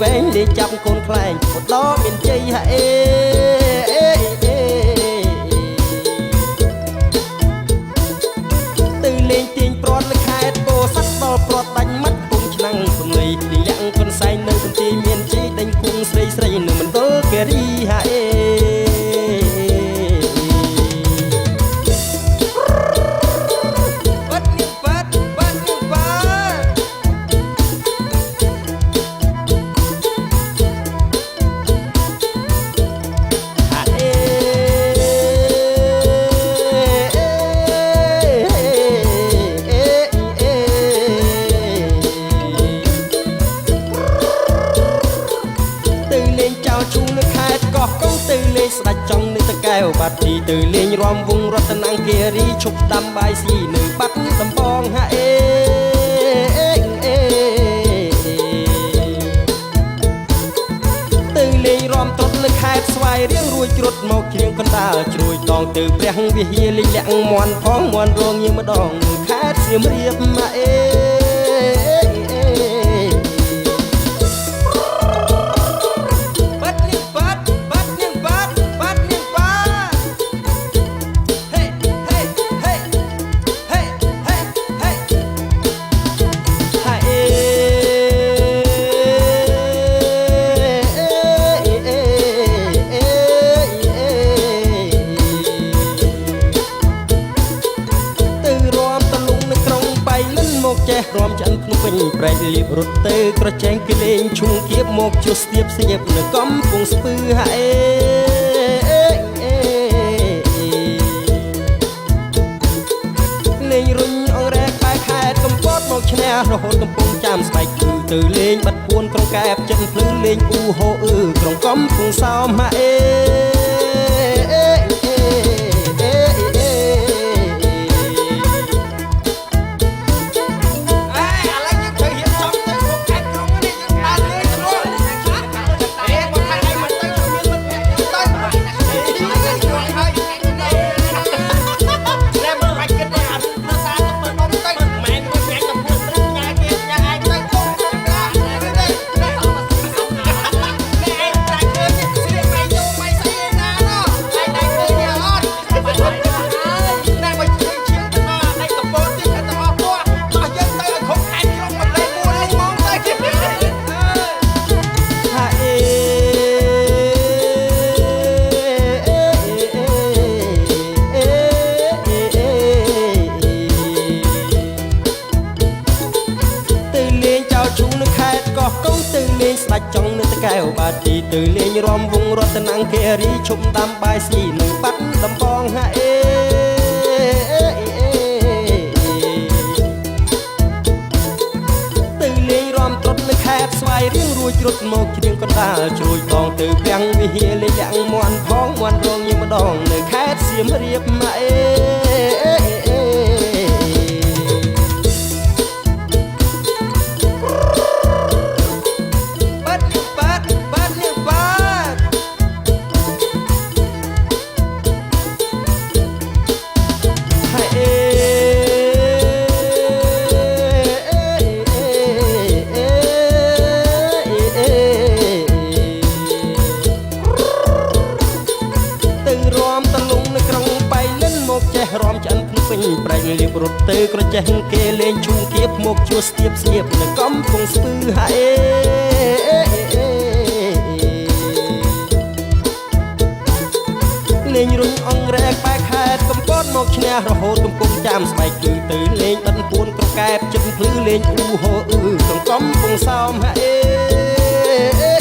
វែងលេងចាប់កូនខ្លែងឧត្តមមានជ័យហេទៅលេងទាញព្រាត់នៅខេត្តពោធិ៍សាត់ដល់ព្រាត់ដាច់មាត់គុំឆ្នាំងពំនីលាក់កូនសែងនៅបន្ទាយមានជ័យដេញគុំស្រីស្រីនៅមណ្ឌលគិរីហេស្ដាច់ចង់នៅតកែវបាត់ទីទៅលេងរំវងរតនគិរីឈប់ដាំបាយស៊ីនៅបាត់ដំបងហាអេទៅលេងរំត្រុតនៅខេត្តស្វាយរៀងរួចជ្រុតមកជ្រៀងកណ្ដាលជ្រួយតងទៅព្រះវិហារលេងលាក់មន់ផងមន់រងញៀមម្ដងនៅខេត្តសៀមរាបហាអេចេះរំចាន់ភ្នំពេញប្រែកលៀបរត់ទៅក្រចែងគេលេងឈុំគៀបមកជួស្ទាបស្ញៀបនៅកំពង់ស្ពឺហេលេងរុញអងរែកបែកខេត្តកំពតមកឈ្នះរហូតកំពង់ចាំស្បែកគឺទៅលេងបាត់ពួនក្រុងកែបចិនភ្លឺលេងអ៊ូហូអឺក្រុងកំពង់សោមហេស្ដាច់ចង់នៅតកែវបាត់ទីទៅលេងរំវងរតនគិរីឈប់ដាំបាយស៊ីនៅបាត់ដំបងហាអេទៅលេងរំត្រុតនៅខេត្តស្វាយរៀងរួចជ្រុតមកជ្រៀងកណ្ដាលជ្រួយតងទៅព្រះវិហារលេងលាក់មន់ផងមន់រងញៀមម្ដងនៅខេត្តសៀមរាបម៉ាអេរំចាន់ភ្នំពេញប្រែកលៀបរត់ទៅក្រចេះគេលេងឈុំគៀបមកជួស្ទាបស្ញៀបនៅកំពង់ស្ពឺហេលេងរុញអងរែកបែកខេត្តកំពតមកឈ្នះរហូតកំពុងចាំស្បែកគឺទៅលេងបាត់ពួនក្រកែបចិត្តភ្លឺលេងអ៊ូហូអឺក្នុងកំពង់សោមហេ